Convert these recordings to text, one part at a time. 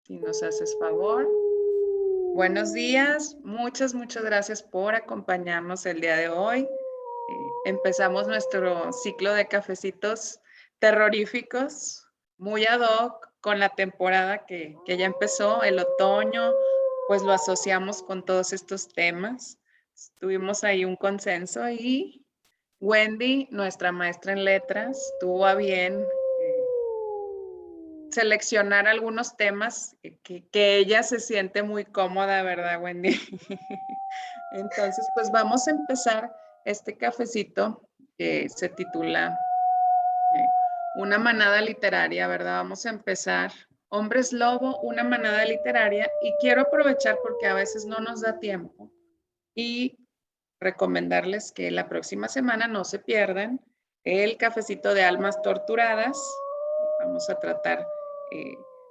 Si nos haces favor. Buenos días, muchas gracias por acompañarnos el día de hoy. Empezamos nuestro ciclo de cafecitos terroríficos, muy ad hoc con la temporada que ya empezó, el otoño, pues lo asociamos con todos estos temas. Tuvimos ahí un consenso y Wendy, nuestra maestra en letras, tuvo a bien seleccionar algunos temas que ella se siente muy cómoda, ¿verdad, Wendy? Entonces, pues vamos a empezar este cafecito que se titula Una manada literaria, ¿verdad? Vamos a empezar. Hombres Lobo, una manada literaria. Y quiero aprovechar porque a veces no nos da tiempo y recomendarles que la próxima semana no se pierdan el cafecito de almas torturadas. Vamos a tratar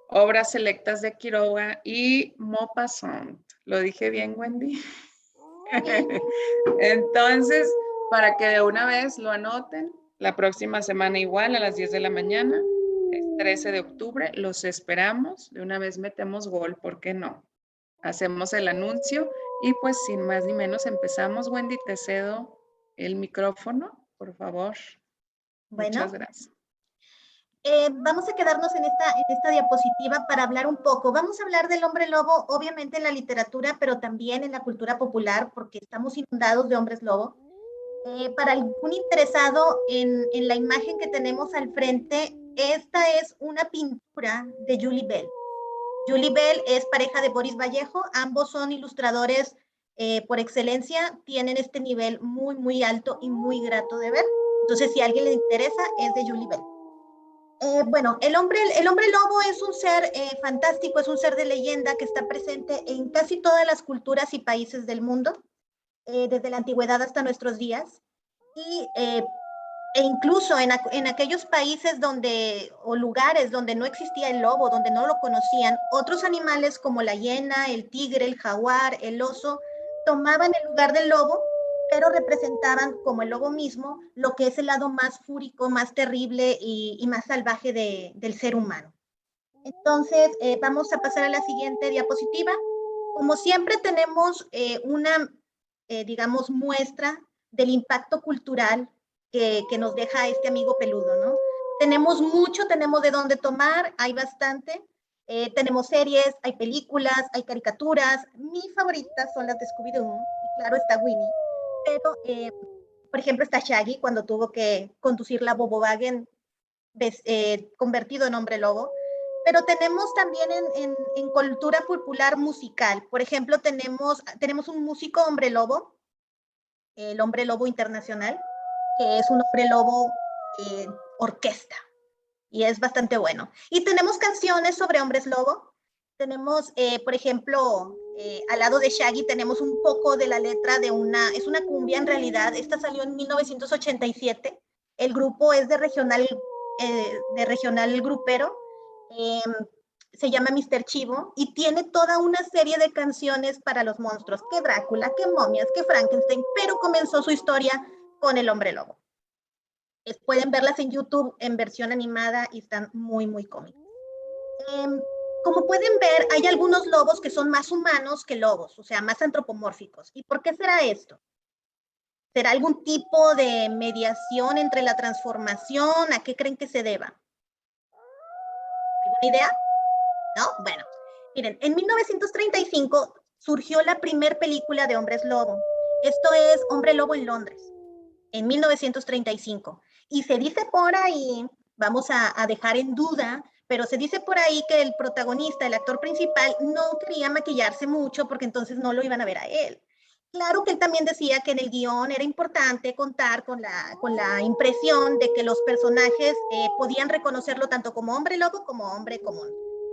obras selectas de Quiroga y Maupassant. ¿Lo dije bien, Wendy? Entonces, para que de una vez lo anoten, la próxima semana igual a las 10 de la mañana, es 13 de octubre, los esperamos. De una vez metemos gol, ¿por qué no? Hacemos el anuncio y pues sin más ni menos empezamos. Wendy, te cedo el micrófono, por favor. Muchas Bueno, gracias. vamos a quedarnos en esta diapositiva para hablar un poco. Vamos a hablar del hombre lobo, obviamente en la literatura, pero también en la cultura popular, porque estamos inundados de hombres lobo. Para algún interesado en la imagen que tenemos al frente, esta es una pintura de Julie Bell. Julie Bell es pareja de Boris Vallejo, ambos son ilustradores por excelencia, tienen este nivel muy alto y muy grato de ver. Entonces, si a alguien le interesa, es de Julie Bell. Bueno, el hombre lobo es un ser fantástico, es un ser de leyenda que está presente en casi todas las culturas y países del mundo, desde la antigüedad hasta nuestros días. Y, e incluso en aquellos países donde, o lugares donde no existía el lobo, donde no lo conocían, otros animales como la hiena, el tigre, el jaguar, el oso, tomaban el lugar del lobo, pero representaban, como el lobo mismo, lo que es el lado más fúrico, más terrible y más salvaje del ser humano. Entonces, vamos a pasar a la siguiente diapositiva. Como siempre tenemos digamos, muestra del impacto cultural que nos deja este amigo peludo, ¿no? Tenemos mucho, tenemos de dónde tomar, hay bastante. Tenemos series, hay películas, hay caricaturas. Mis favoritas son las de Scooby-Doo y claro está Winnie. Pero, por ejemplo, está Shaggy cuando tuvo que conducir la Bobowagen convertido en hombre lobo. Pero tenemos también en cultura popular musical. Por ejemplo, tenemos un músico hombre lobo, el hombre lobo internacional, que es un hombre lobo orquesta y es bastante bueno. Y tenemos canciones sobre hombres lobo. Tenemos, por ejemplo, al lado de Shaggy tenemos un poco de la letra es una cumbia en realidad. Esta salió en 1987. El grupo es de regional grupero. Eh, Se llama Mr. Chivo y tiene toda una serie de canciones para los monstruos, que Drácula, que momias, que Frankenstein, pero comenzó su historia con el hombre lobo. Pueden verlas en YouTube en versión animada y están muy cómicas. Como pueden ver, hay algunos lobos que son más humanos que lobos, o sea, más antropomórficos. ¿Y por qué será esto? ¿Será algún tipo de mediación entre la transformación? ¿A qué creen que se deba? ¿Alguna idea? ¿No? Bueno, miren, en 1935 surgió la primer película de hombres lobo. Esto es Hombre Lobo en Londres, en 1935. Y se dice por ahí, vamos a dejar en duda, pero se dice por ahí que el protagonista, el actor principal, no quería maquillarse mucho porque entonces no lo iban a ver a él. Claro que él también decía que en el guión era importante contar con la impresión de que los personajes podían reconocerlo tanto como hombre lobo como hombre común.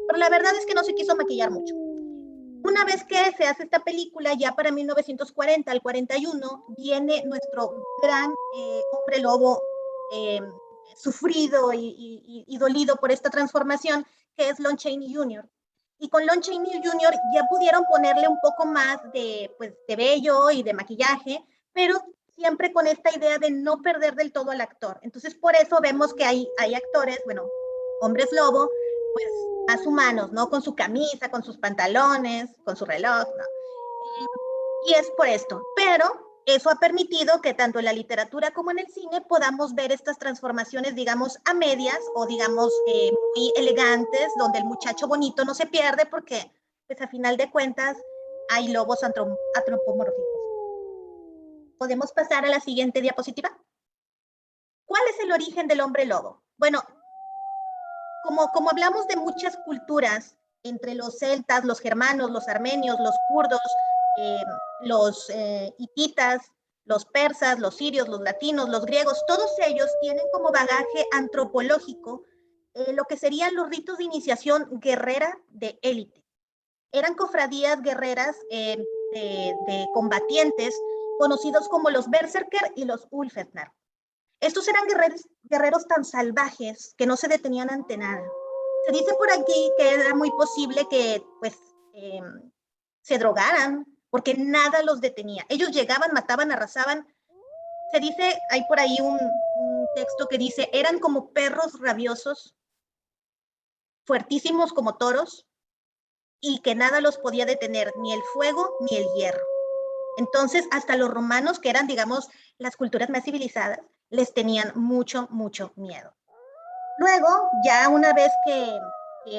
Pero la verdad es que no se quiso maquillar mucho. Una vez que se hace esta película, ya para 1940 al 41, viene nuestro gran hombre lobo sufrido y dolido por esta transformación, que es Lon Chaney Jr. Y con Lon Chaney Jr. ya pudieron ponerle un poco más pues, de vello y de maquillaje, pero siempre con esta idea de no perder del todo al actor. Entonces, por eso vemos que hay actores, bueno, hombres lobo, pues, más humanos, ¿no? Con su camisa, con sus pantalones, con su reloj, ¿no? Y es por esto. Pero eso ha permitido que tanto en la literatura como en el cine podamos ver estas transformaciones, digamos, a medias o, digamos, muy elegantes, donde el muchacho bonito no se pierde porque, pues, a final de cuentas, hay lobos antropomórficos. ¿Podemos pasar a la siguiente diapositiva? ¿Cuál es el origen del hombre lobo? Bueno, como hablamos de muchas culturas, entre los celtas, los germanos, los armenios, los kurdos, los hititas, los persas, los sirios, los latinos, los griegos, todos ellos tienen como bagaje antropológico lo que serían los ritos de iniciación guerrera de élite. Eran cofradías guerreras de combatientes conocidos como los berserker y los ulfetnar. Estos eran guerreros tan salvajes que no se detenían ante nada. Se dice por aquí que era muy posible que pues, se drogaran porque nada los detenía. Ellos llegaban, mataban, arrasaban. Se dice, hay por ahí un texto que dice, eran como perros rabiosos, fuertísimos como toros, y que nada los podía detener, ni el fuego ni el hierro. Entonces, hasta los romanos, que eran, digamos, las culturas más civilizadas, les tenían mucho, mucho miedo. Luego, ya una vez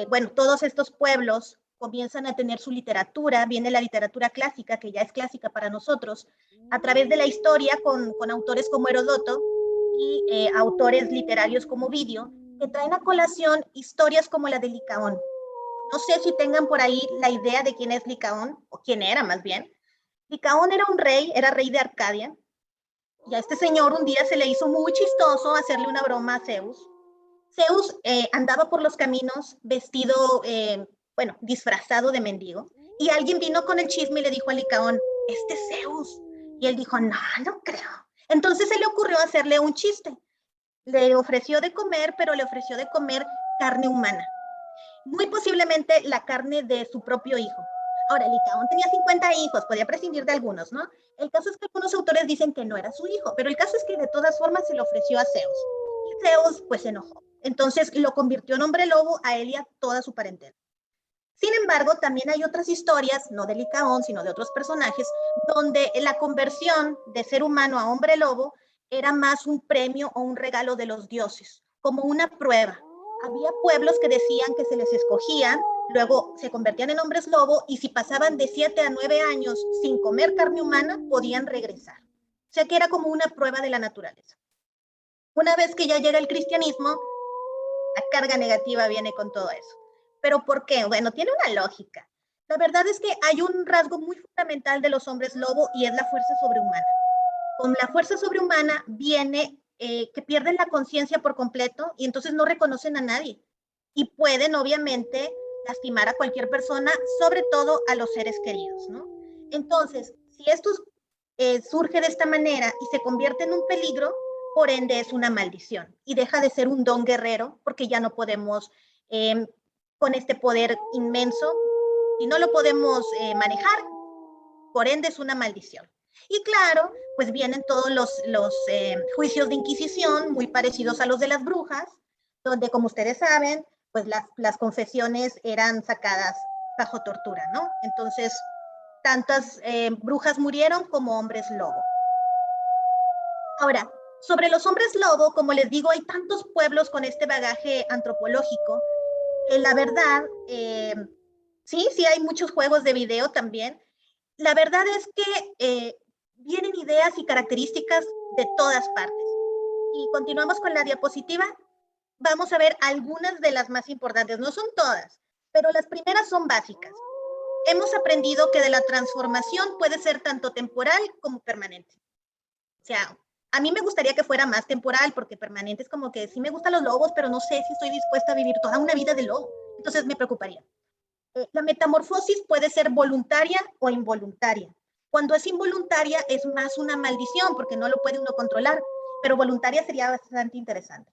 bueno, todos estos pueblos comienzan a tener su literatura, viene la literatura clásica, que ya es clásica para nosotros, a través de la historia con autores como Heródoto y autores literarios como Ovidio, que traen a colación historias como la de Licaón. No sé si tengan por ahí la idea de quién es Licaón, o quién era más bien. Licaón era un rey, era rey de Arcadia, y a este señor un día se le hizo muy chistoso hacerle una broma a Zeus. Zeus andaba por los caminos vestido, bueno, disfrazado de mendigo, y alguien vino con el chisme y le dijo a Licaón, este es Zeus. Y él dijo, no, no creo. Entonces se le ocurrió hacerle un chiste. Le ofreció de comer, pero le ofreció de comer carne humana. Muy posiblemente la carne de su propio hijo. Ahora, Licaón tenía 50 hijos, podía prescindir de algunos, ¿no? El caso es que algunos autores dicen que no era su hijo, pero el caso es que de todas formas se le ofreció a Zeus. Y Zeus, pues, se enojó. Entonces lo convirtió en hombre lobo a él y a toda su parentela. Sin embargo, también hay otras historias, no de Licaón, sino de otros personajes, donde la conversión de ser humano a hombre lobo era más un premio o un regalo de los dioses, como una prueba. Había pueblos que decían que se les escogían, luego se convertían en hombres lobo y si pasaban de 7 a 9 años sin comer carne humana, podían regresar. O sea que era como una prueba de la naturaleza. Una vez que ya llega el cristianismo, la carga negativa viene con todo eso. ¿Pero por qué? Bueno, tiene una lógica. La verdad es que hay un rasgo muy fundamental de los hombres lobo y es la fuerza sobrehumana. Con la fuerza sobrehumana viene que pierden la conciencia por completo y entonces no reconocen a nadie. Y pueden, obviamente, lastimar a cualquier persona, sobre todo a los seres queridos, ¿no? Entonces, si esto surge de esta manera y se convierte en un peligro, por ende es una maldición y deja de ser un don guerrero porque ya no podemos, con este poder inmenso, y no lo podemos manejar, por ende es una maldición. Y claro, pues vienen todos los juicios de Inquisición muy parecidos a los de las brujas, donde como ustedes saben, pues las confesiones eran sacadas bajo tortura, ¿no? Entonces, tantas brujas murieron como hombres lobo. Ahora, sobre los hombres lobo, como les digo, hay tantos pueblos con este bagaje antropológico que la verdad, sí hay muchos juegos de video también. La verdad es que vienen ideas y características de todas partes. Y continuamos con la diapositiva. Vamos a ver algunas de las más importantes. No son todas, pero las primeras son básicas. Hemos aprendido que de la transformación puede ser tanto temporal como permanente. O sea, a mí me gustaría que fuera más temporal, porque permanente es como que sí me gustan los lobos, pero no sé si estoy dispuesta a vivir toda una vida de lobo. Entonces me preocuparía. La metamorfosis puede ser voluntaria o involuntaria. Cuando es involuntaria es más una maldición porque no lo puede uno controlar, pero voluntaria sería bastante interesante.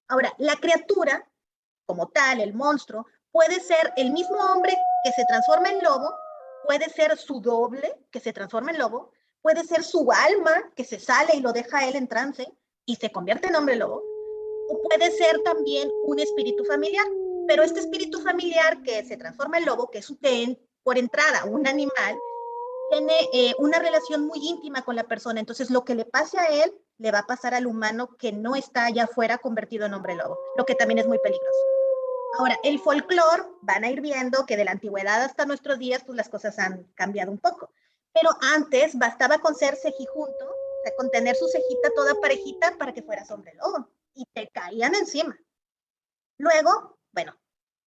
Ahora, la criatura, como tal, el monstruo, puede ser el mismo hombre que se transforma en lobo, puede ser su doble que se transforma en lobo, puede ser su alma que se sale y lo deja a él en trance y se convierte en hombre lobo, o puede ser también un espíritu familiar. Pero este espíritu familiar que se transforma en lobo, que es por entrada un animal, tiene una relación muy íntima con la persona. Entonces, lo que le pase a él, le va a pasar al humano que no está allá afuera convertido en hombre lobo, lo que también es muy peligroso. Ahora, el folclore, van a ir viendo que de la antigüedad hasta nuestros días, pues las cosas han cambiado un poco. Pero antes bastaba con ser cejijunto, o sea, con tener su cejita toda parejita para que fueras hombre lobo. Y te caían encima. Luego, bueno,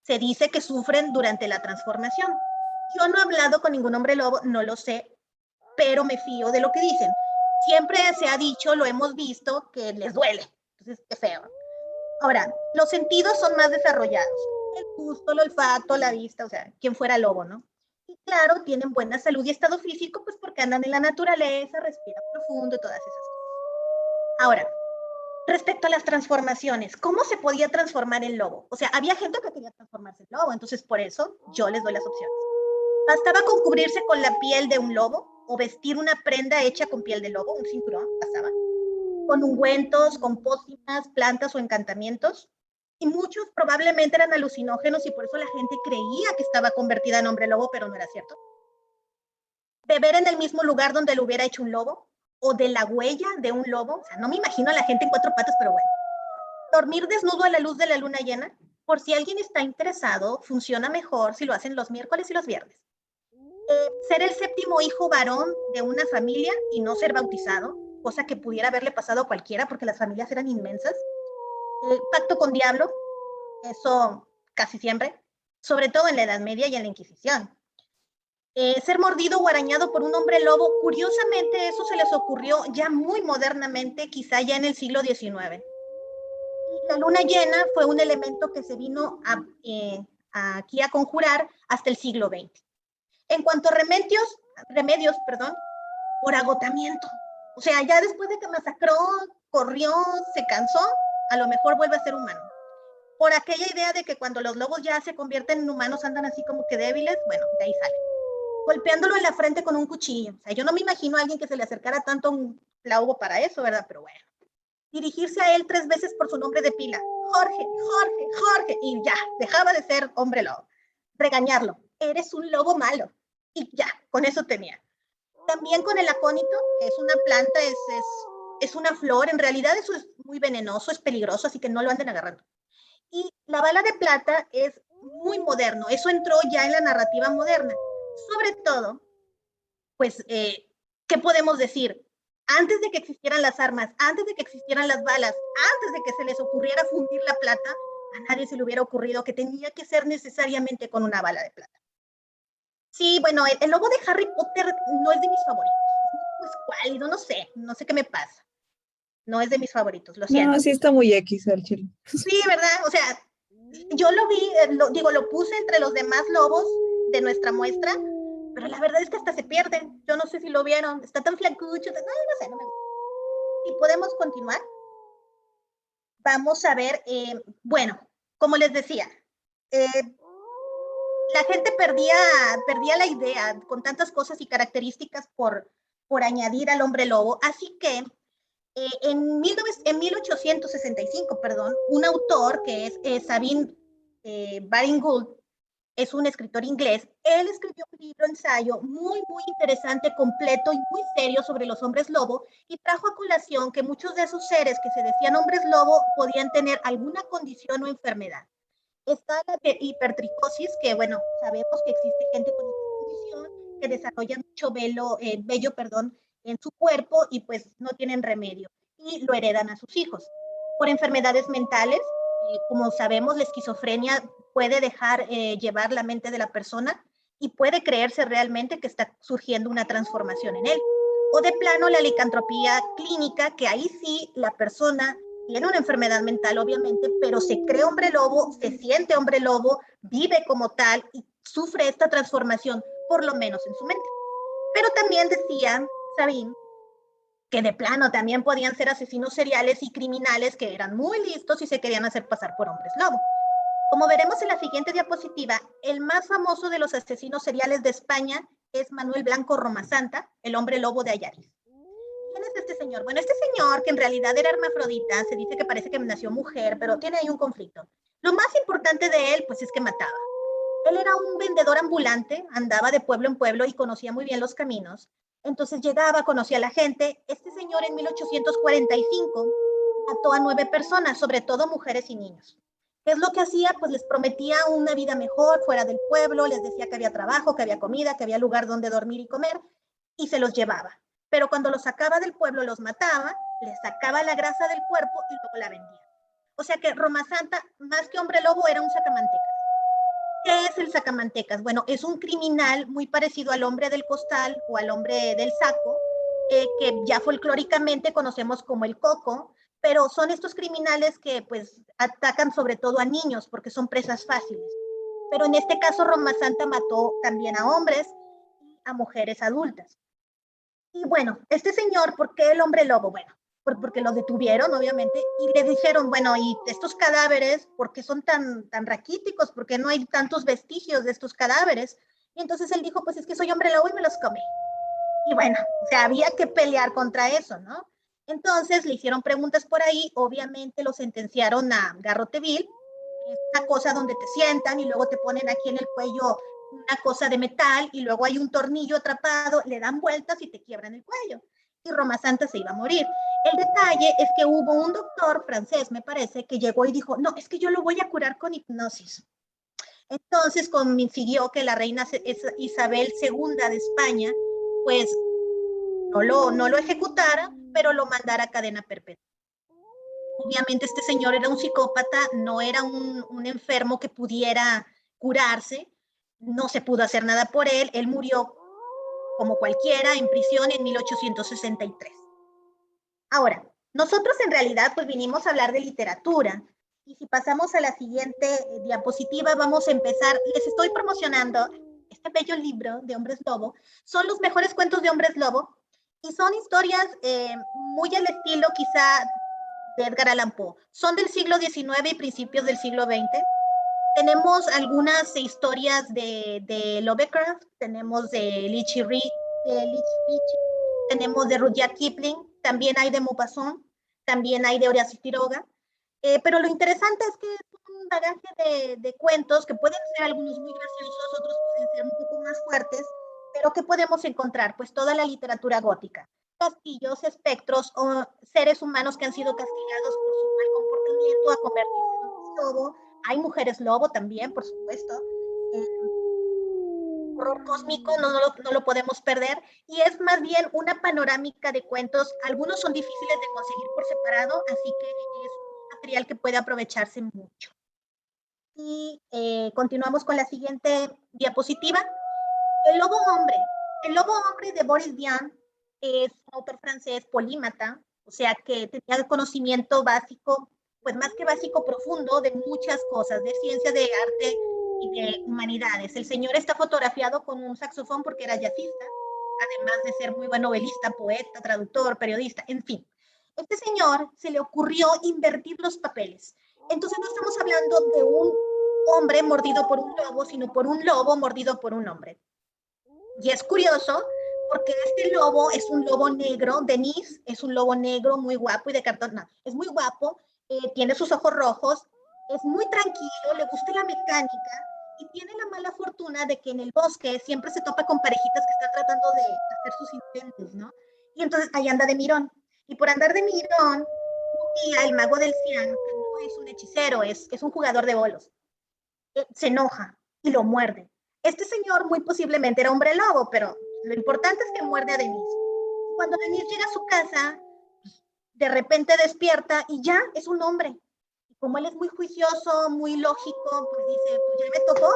se dice que sufren durante la transformación. Yo no he hablado con ningún hombre lobo, no lo sé, pero me fío de lo que dicen. Siempre se ha dicho, lo hemos visto, que les duele. Entonces, qué feo. Ahora, los sentidos son más desarrollados. El gusto, el olfato, la vista, o sea, quien fuera lobo, ¿no? Y claro, tienen buena salud y estado físico, pues porque andan en la naturaleza, respiran profundo y todas esas cosas. Ahora, respecto a las transformaciones, ¿cómo se podía transformar en lobo? O sea, había gente que quería transformarse en lobo, entonces por eso yo les doy las opciones. Bastaba con cubrirse con la piel de un lobo o vestir una prenda hecha con piel de lobo, un cinturón, bastaba, con ungüentos, con pócimas, plantas o encantamientos. Y muchos probablemente eran alucinógenos y por eso la gente creía que estaba convertida en hombre lobo, pero no era cierto. Beber en el mismo lugar donde lo hubiera hecho un lobo o de la huella de un lobo. O sea, no me imagino a la gente en cuatro patas, pero bueno. Dormir desnudo a la luz de la luna llena. Por si alguien está interesado, funciona mejor si lo hacen los miércoles y los viernes. Ser el séptimo hijo varón de una familia y no ser bautizado, cosa que pudiera haberle pasado a cualquiera porque las familias eran inmensas. Pacto con diablo, eso casi siempre, sobre todo en la Edad Media y en la Inquisición. Ser mordido o arañado por un hombre lobo, curiosamente eso se les ocurrió ya muy modernamente, quizá ya en el siglo XIX. La luna llena fue un elemento que se vino aquí a conjurar hasta el siglo XX. En cuanto a remedios, por agotamiento. O sea, ya después de que masacró, corrió, se cansó, a lo mejor vuelve a ser humano. Por aquella idea de que cuando los lobos ya se convierten en humanos andan así como que débiles, bueno, de ahí sale. Golpeándolo en la frente con un cuchillo. O sea, yo no me imagino a alguien que se le acercara tanto a un lobo para eso, ¿verdad? Pero bueno. Dirigirse a él 3 veces por su nombre de pila. Jorge, Jorge, Jorge. Y ya, dejaba de ser hombre lobo. Regañarlo. Eres un lobo malo. Y ya, con eso tenía. También con el acónito, que es una planta, es una flor. En realidad eso es muy venenoso, es peligroso, así que no lo anden agarrando. Y la bala de plata es muy moderno. Eso entró ya en la narrativa moderna. Sobre todo, pues, ¿qué podemos decir? Antes de que existieran las armas, antes de que existieran las balas, antes de que se les ocurriera fundir la plata, a nadie se le hubiera ocurrido que tenía que ser necesariamente con una bala de plata. Sí, bueno, el lobo de Harry Potter no es de mis favoritos. Es muy escuálido, no sé qué me pasa. No es de mis favoritos, lo No, siento. sí está muy X el chile. Sí, ¿verdad? O sea, yo lo vi, lo puse entre los demás lobos de nuestra muestra, pero la verdad es que hasta se pierden. Yo no sé si lo vieron, está tan flacucho, no sé, no me gusta. Y podemos continuar. Vamos a ver, bueno, como les decía, la gente perdía la idea con tantas cosas y características por añadir al hombre lobo, así que en 1865, un autor que es Sabine Baring Gould, es un escritor inglés, él escribió un libro ensayo muy, muy interesante, completo y muy serio sobre los hombres lobo y trajo a colación que muchos de esos seres que se decían hombres lobo podían tener alguna condición o enfermedad. Está la hipertricosis, que bueno, sabemos que existe gente con esta condición que desarrolla mucho vello, en su cuerpo y pues no tienen remedio y lo heredan a sus hijos. Por enfermedades mentales, como sabemos, la esquizofrenia puede dejar llevar la mente de la persona y puede creerse realmente que está surgiendo una transformación en él. O de plano la licantropía clínica, que ahí sí la persona tiene una enfermedad mental, obviamente, pero se cree hombre lobo, se siente hombre lobo, vive como tal y sufre esta transformación, por lo menos en su mente. Pero también decía Sabine que de plano también podían ser asesinos seriales y criminales que eran muy listos y se querían hacer pasar por hombres lobo. Como veremos en la siguiente diapositiva, el más famoso de los asesinos seriales de España es Manuel Blanco Romasanta, el hombre lobo de Ayaris. ¿Quién es este señor? Bueno, este señor, que en realidad era hermafrodita, se dice que parece que nació mujer, pero tiene ahí un conflicto. Lo más importante de él, pues es que mataba. Él era un vendedor ambulante, andaba de pueblo en pueblo y conocía muy bien los caminos. Entonces llegaba, conocía a la gente. Este señor en 1845 mató a 9 personas, sobre todo mujeres y niños. ¿Qué es lo que hacía? Pues les prometía una vida mejor fuera del pueblo, les decía que había trabajo, que había comida, que había lugar donde dormir y comer, y se los llevaba. Pero cuando los sacaba del pueblo, los mataba, les sacaba la grasa del cuerpo y luego la vendía. O sea que Roma Santa, más que hombre lobo, era un sacamantecas. ¿Qué es el sacamantecas? Bueno, es un criminal muy parecido al hombre del costal o al hombre del saco, que ya folclóricamente conocemos como el coco, pero son estos criminales que pues atacan sobre todo a niños porque son presas fáciles. Pero en este caso Roma Santa mató también a hombres y a mujeres adultas. Y bueno, este señor, ¿por qué el hombre lobo? Bueno, porque lo detuvieron, obviamente, y le dijeron, bueno, y estos cadáveres, ¿por qué son tan raquíticos? ¿Por qué no hay tantos vestigios de estos cadáveres? Y entonces él dijo, pues es que soy hombre lobo y me los comí. Y bueno, o sea, había que pelear contra eso, ¿no? Entonces le hicieron preguntas por ahí, obviamente lo sentenciaron a garrote vil, que es una cosa donde te sientan y luego te ponen aquí en el cuello una cosa de metal y luego hay un tornillo atrapado, le dan vueltas y te quiebran el cuello. Y Roma Santa se iba a morir. El detalle es que hubo un doctor francés, me parece, que llegó y dijo, no, es que yo lo voy a curar con hipnosis. Entonces consiguió que la reina Isabel II de España, pues no lo ejecutara, pero lo mandara a cadena perpetua. Obviamente este señor era un psicópata, no era un enfermo que pudiera curarse, no se pudo hacer nada por él, él murió como cualquiera en prisión en 1863. Ahora, nosotros en realidad pues vinimos a hablar de literatura y si pasamos a la siguiente diapositiva vamos a empezar, les estoy promocionando este bello libro de Hombres Lobo, son los mejores cuentos de Hombres Lobo y son historias muy al estilo quizá de Edgar Allan Poe. Son del siglo XIX y principios del siglo XX. Tenemos algunas historias de Lovecraft, tenemos de Lich tenemos de Rudyard Kipling, también hay de Maupassant, también hay de Horacio Quiroga. Pero lo interesante es que es un bagaje de cuentos que pueden ser algunos muy graciosos, otros pueden ser un poco más fuertes, pero ¿qué podemos encontrar? Pues toda la literatura gótica. Castillos, espectros o seres humanos que han sido castigados por su mal comportamiento a convertirse en un lobo. Hay mujeres lobo también, por supuesto. Horror cósmico no lo podemos perder y es más bien una panorámica de cuentos. Algunos son difíciles de conseguir por separado, así que es un material que puede aprovecharse mucho. Y continuamos con la siguiente diapositiva. El lobo hombre. El lobo hombre de Boris Vian es un autor francés polímata, o sea que tenía conocimiento básico, pues más que básico, profundo de muchas cosas, de ciencia, de arte y de humanidades. El señor está fotografiado con un saxofón porque era jazzista, además de ser muy buen novelista, poeta, traductor, periodista, en fin. Este señor se le ocurrió invertir los papeles. Entonces no estamos hablando de un hombre mordido por un lobo, sino por un lobo mordido por un hombre. Y es curioso porque este lobo es un lobo negro, Denise es un lobo negro muy guapo y de cartón, no, es muy guapo, tiene sus ojos rojos, es muy tranquilo, le gusta la mecánica y tiene la mala fortuna de que en el bosque siempre se topa con parejitas que están tratando de hacer sus intentos, ¿no? Y entonces ahí anda de mirón. Y por andar de mirón, un día el mago del cian, que no es un hechicero, es un jugador de bolos, se enoja y lo muerde. Este señor muy posiblemente era hombre lobo, pero lo importante es que muerde a Denise. Cuando Denise llega a su casa, de repente despierta y ya es un hombre. Y como él es muy juicioso, muy lógico, pues dice, pues ya me tocó,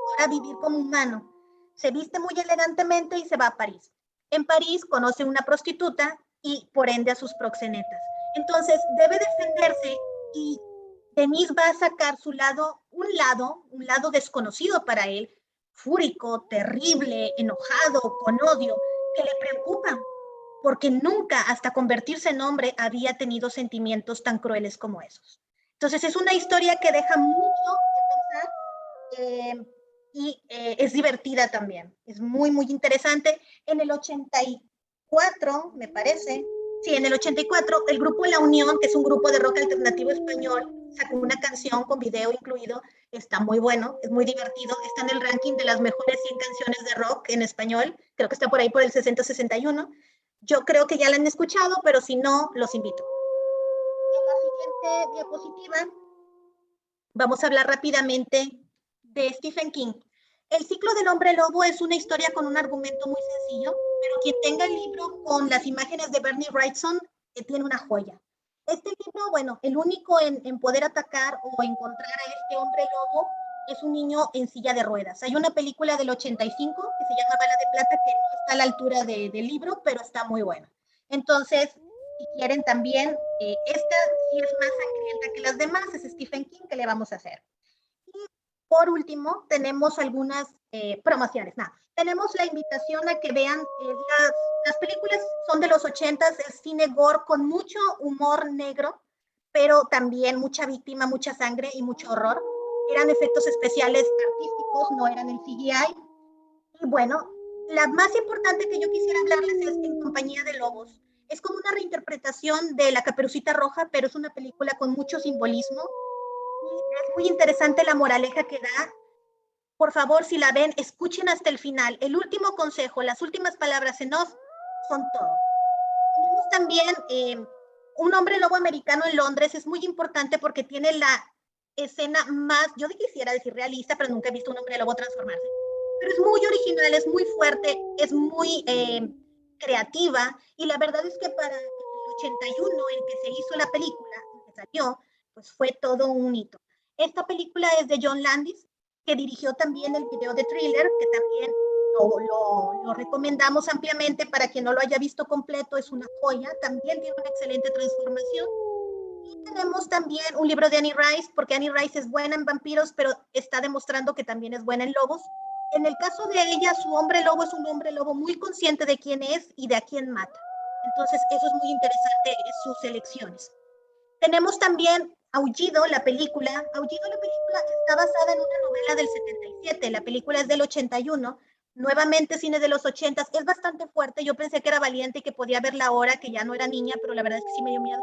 ahora vivir como humano. Se viste muy elegantemente y se va a París. En París conoce una prostituta y por ende a sus proxenetas. Entonces debe defenderse y Denise va a sacar un lado desconocido para él, fúrico, terrible, enojado, con odio, que le preocupa, porque nunca hasta convertirse en hombre había tenido sentimientos tan crueles como esos. Entonces es una historia que deja mucho que pensar es divertida también, es muy, muy interesante. En el 84, me parece, sí, en el 84, el grupo La Unión, que es un grupo de rock alternativo español, sacó una canción con video incluido, está muy bueno, es muy divertido, está en el ranking de las mejores 100 canciones de rock en español, creo que está por ahí por el 60-61. Yo creo que ya la han escuchado, pero si no, los invito. En la siguiente diapositiva vamos a hablar rápidamente de Stephen King. El ciclo del hombre lobo es una historia con un argumento muy sencillo, pero quien tenga el libro con las imágenes de Bernie Wrightson tiene una joya. Este libro, bueno, el único en poder atacar o encontrar a este hombre lobo es un niño en silla de ruedas. Hay una película del 85 que se llama Bala de Plata que no está a la altura del libro, pero está muy buena. Entonces, si quieren también, esta sí es más sangrienta que las demás, es Stephen King, ¿qué le vamos a hacer? Y por último, tenemos algunas promociones. Tenemos la invitación a que vean, las películas son de los 80s, es cine gore con mucho humor negro, pero también mucha víctima, mucha sangre y mucho horror. Eran efectos especiales artísticos, no eran el CGI. Y bueno, la más importante que yo quisiera hablarles es En compañía de lobos. Es como una reinterpretación de La Caperucita Roja, pero es una película con mucho simbolismo. Y es muy interesante la moraleja que da. Por favor, si la ven, escuchen hasta el final. El último consejo, las últimas palabras en off son todo. Tenemos también Un hombre lobo americano en Londres. Es muy importante porque tiene la escena más, yo quisiera decir realista, pero nunca he visto un hombre lobo transformarse. Pero es muy original, es muy fuerte, es muy creativa. Y la verdad es que para el 81, en que se hizo la película, que salió, pues fue todo un hito. Esta película es de John Landis, que dirigió también el video de Thriller, que también lo recomendamos ampliamente para quien no lo haya visto completo, es una joya, también tiene una excelente transformación. Y tenemos también un libro de Annie Rice, porque Annie Rice es buena en vampiros, pero está demostrando que también es buena en lobos. En el caso de ella, su hombre lobo es un hombre lobo muy consciente de quién es y de a quién mata. Entonces, eso es muy interesante, sus elecciones. Tenemos también Aullido, la película. Aullido, la película está basada en una novela del 77. La película es del 81. Nuevamente, cine de los 80. Es bastante fuerte. Yo pensé que era valiente y que podía verla ahora, que ya no era niña, pero la verdad es que sí me dio miedo.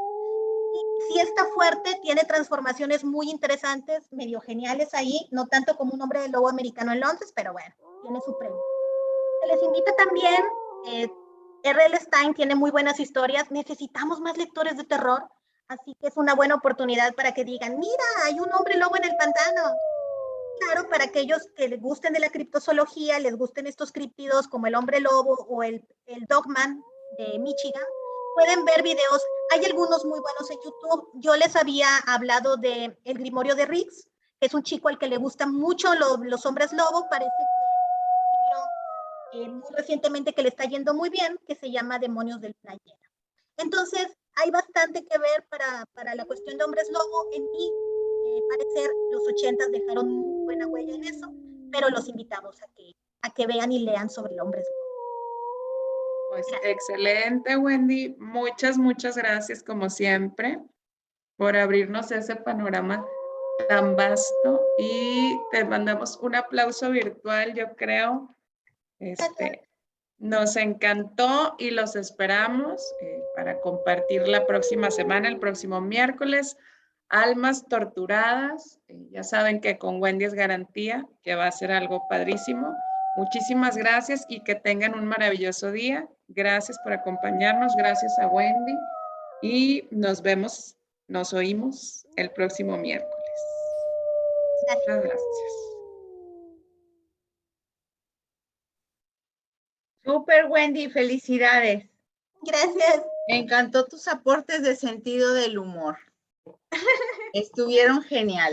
Y sí está fuerte, tiene transformaciones muy interesantes, medio geniales ahí, no tanto como Un hombre de lobo americano en Londres, pero bueno, tiene su premio. Se les invita también, R.L. Stein tiene muy buenas historias, necesitamos más lectores de terror, así que es una buena oportunidad para que digan, mira, hay un hombre lobo en el pantano. Claro, para aquellos que les gusten de la criptozoología, les gusten estos críptidos como el hombre lobo o el Dogman de Michigan, pueden ver videos. Hay algunos muy buenos en YouTube. Yo les había hablado de El Grimorio de Riggs, que es un chico al que le gustan mucho los hombres lobo. Parece que muy recientemente que le está yendo muy bien, que se llama Demonios del Playera. Entonces, hay bastante que ver para la cuestión de hombres lobo. En mi parecer, los 80 dejaron muy buena huella en eso, pero los invitamos a que vean y lean sobre hombres lobo. Pues excelente, Wendy. Muchas gracias, como siempre, por abrirnos ese panorama tan vasto y te mandamos un aplauso virtual, yo creo. Nos encantó y los esperamos para compartir la próxima semana, el próximo miércoles. Almas torturadas. Ya saben que con Wendy es garantía que va a ser algo padrísimo. Muchísimas gracias y que tengan un maravilloso día. Gracias por acompañarnos. Gracias a Wendy. Y nos vemos, nos oímos el próximo miércoles. Muchas gracias. Súper, Wendy, felicidades. Gracias. Me encantó tus aportes de sentido del humor. Estuvieron geniales.